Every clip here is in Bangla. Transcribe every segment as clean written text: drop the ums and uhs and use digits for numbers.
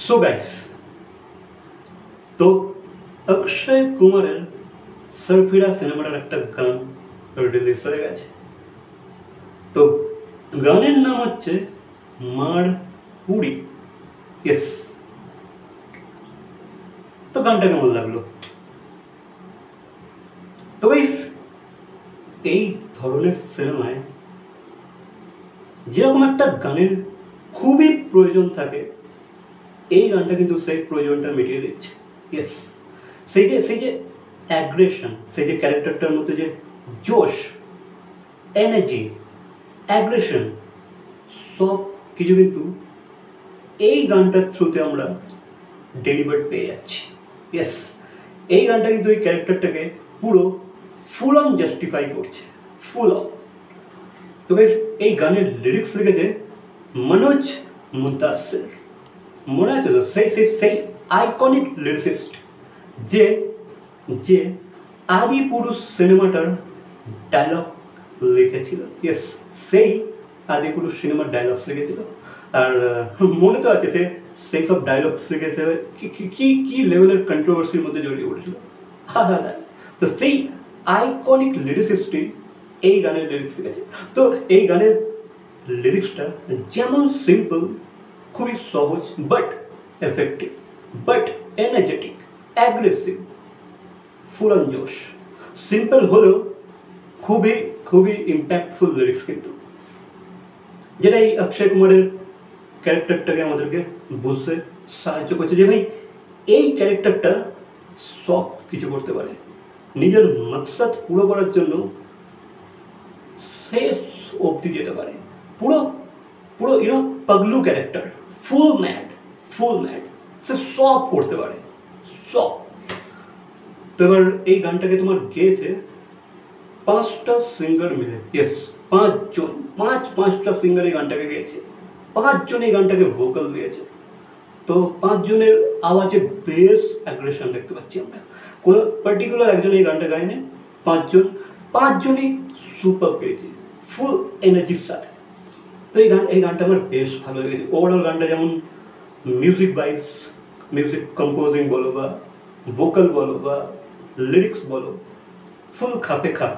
সো গাইস, তো অক্ষয় কুমারের সারফিরা সিনেমাটার একটা গান রিলিজ হয়ে গেছে। তো গানের নাম হচ্ছে মার পুরি। ইয়েস। তো গানটা কেমন লাগলো? তো গাইস, এই ধরনের সিনেমায় যেরকম একটা গানের খুবই প্রয়োজন থাকে, এই গানটা কিন্তু সেই প্রয়োজনটা মিটিয়ে দিচ্ছে। ইয়েস, সেই যে অ্যাগ্রেশন, সেই যে ক্যারেক্টারটার মধ্যে যে জোশ, এনার্জি, অ্যাগ্রেশন, সব কিছু কিন্তু এই গানটার থ্রুতে আমরা ডেলিভার পেয়ে যাচ্ছি। ইয়েস, এই গানটা কিন্তু এই ক্যারেক্টারটাকে পুরো ফুল অন জাস্টিফাই করছে, ফুল অন। তো বেশ, এই গানের লিরিক্স লিখেছে মনোজ মুদাসির। মনে আছে তো? সেই আইকনিক লিরিসিস্ট যে যে আদি পুরুষ সিনেমাটার ডায়লগ লিখেছিল। ইয়েস, সেই আদি পুরুষ সিনেমার ডায়লগস লিখেছিল। আর মনে তো আছে সে সেই সব ডায়লগস লিখেছে কি কি লেভেলের কন্ট্রোভার্সির মধ্যে জড়িয়ে পড়েছিল। তো সেই আইকনিক লিরিসিস্টই এই গানের লিরিক্স লিখেছে। তো এই গানের লিরিক্সটা যেমন সিম্পল, খুবই সহজ, but effective, but energetic, aggressive, full on জোশ। সিম্পল হলেও খুবই খুবই ইম্প্যাক্টফুল লিরিক্স কিন্তু, যেটা এই অক্ষয় কুমারের ক্যারেক্টারটাকে আমাদেরকে বুঝতে সাহায্য করছে যে ভাই এই ক্যারেক্টারটা সব কিছু করতে পারে, নিজের মকসদ পুরো করার জন্য শেষ অবধি যেতে পারে। পুরো পুরো পাগলু ক্যারেক্টার, ফুল ম্যাড, সে সব করতে পারে, সব। তো এবার এই গানটাকে তোমার গেয়েছে 5টা সিঙ্গার মিলে। ইয়েস, 5জন, পাঁচটা সিঙ্গার এই গানটাকে গেয়েছে। 5জন এই গানটাকে ভোকাল দিয়েছে। তো 5জনের আওয়াজে বেশ অ্যাগ্রেশন দেখতে পাচ্ছি আমরা। কোনো পার্টিকুলার একজন এই গানটা গায়নি, 5জনই সুপার পেয়েছে, ফুল এনার্জির সাথে। তো এই গানটা আমার বেশ ভালো লেগেছে। ওভারঅল গানটা যেমন মিউজিক ওয়াইজ, মিউজিক কম্পোজিং বলো বা ভোকাল বলো বা লিরিক্স বলো, ফুল খাপে খাপ।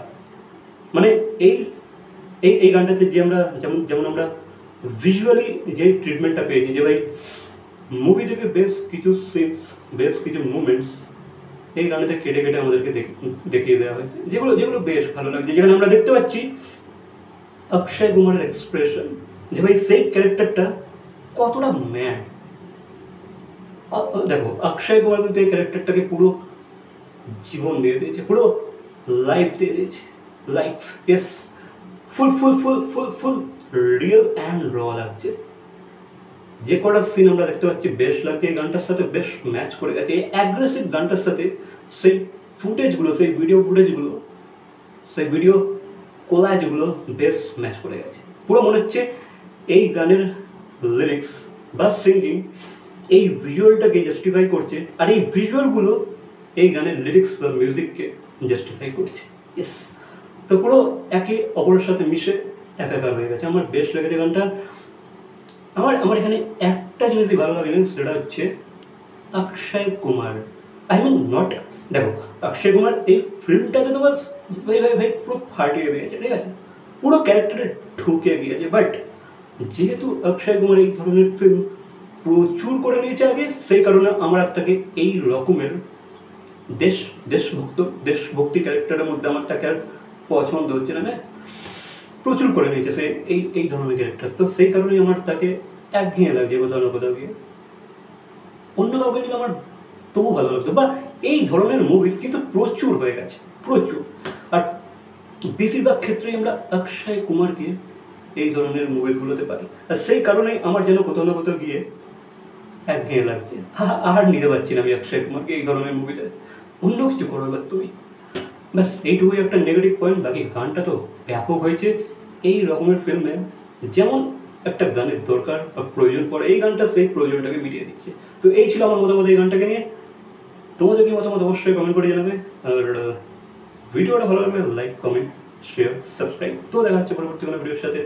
মানে এই এই এই গানটাতে যে আমরা যেমন আমরা ভিজুয়ালি যে ট্রিটমেন্টটা পেয়েছি, যে ভাই মুভি থেকে বেশ কিছু সিনস, বেশ কিছু মুভমেন্টস এই গানেতে কেটে কেটে আমাদেরকে দেখিয়ে দেওয়া হয়েছে, যেগুলো বেশ ভালো লাগছে। যেখানে আমরা দেখতে পাচ্ছি অক্ষয় কুমারের এক্সপ্রেশন, যে ভাই সেই ক্যারেক্টারটা কতটা ম্যাড। দেখো, অক্ষয় কুমার কিন্তু এই ক্যারেক্টারটাকে পুরো জীবন দিয়ে দিয়েছে, পুরো লাইফ দিয়ে দিয়েছে, life. Yes, full full full full full real and র লাগছে। যে কটা সিন আমরা দেখতে পাচ্ছি বেশ লাগছে, এই গানটার সাথে বেশ ম্যাচ করে গেছে। এই অ্যাগ্রেসিভ গানটার সাথে সেই ফুটেজগুলো, সেই ভিডিও ফুটেজগুলো, সেই ভিডিও কোলাজগুলো বেশ ম্যাচ করে গেছে। পুরো মনে হচ্ছে এই গানের লিরিক্স বা সিঙ্গিং এই ভিজুয়ালটাকে জাস্টিফাই করছে, আর এই ভিজুয়ালগুলো এই গানের লিরিক্স বা মিউজিককে জাস্টিফাই করছে। ইয়েস, তো পুরো একে অপরের সাথে মিশে একাকার হয়ে গেছে। আমার বেশ লেগেছে গানটা। আমার এখানে একটা জিনিসই ভালো লাগে, সেটা হচ্ছে Akshay Kumar. I mean not, দেখো অক্ষয় কুমার এই ফিল্মটাতে তো বাস ভাই পুরো ফাটিয়ে দিয়েছে, ঠিক আছে, পুরো ক্যারেক্টারে ঢুকে গিয়েছে। বাট যেহেতু অক্ষয় কুমার এই ধরনের ফিল্ম প্রচুর করে নিয়েছে আগে, সেই কারণে আমার তাকে এই রকমের দেশভক্তি ক্যারেক্টারের মধ্যে আমার তাকে আর পছন্দ হচ্ছে না। প্রচুর করে নিয়েছে সে এই ধরনের ক্যারেক্টার। তো সেই কারণেই আমার তাকে একঘেয়ে লাগছে কোথাও না কোথাও গিয়ে। অন্য কাউকে নিলে আমার তবু ভালো লাগতো। বা এই ধরনের মুভিজ কিন্তু প্রচুর হয়ে গেছে, প্রচুর। আর বেশিরভাগ ক্ষেত্রেই আমরা অক্ষয় কুমারকে এই ধরনের মুভিজগুলোতে পাই, আর সেই কারণেই আমার যেন কোথাও না কোথাও গিয়ে একঘেয়ে লাগছে। আর নিতে পারছি না আমি অক্ষয় কুমারকে এই ধরনের মুভিতে। অন্য কিছু করো এবার তুমি। ব্যাস এইটুকুই একটা নেগেটিভ পয়েন্ট। বাকি গানটা তো ব্যাপক হয়েছে। এই রকমের ফিল্মে যেমন একটা গানের দরকার বা প্রয়োজন পড়ে, এই গানটা সেই প্রয়োজনটাকে মিটিয়ে দিচ্ছে। তো এই ছিল আমার মতামত এই গানটাকে নিয়ে। তোমাদের কি মতামত অবশ্যই কমেন্ট করে জানাবে। আর ভিডিওটা ভালো লাগলে লাইক, কমেন্ট, শেয়ার, সাবস্ক্রাইব। তো দেখা হচ্ছে পরবর্তী কোনো ভিডিওর সাথে।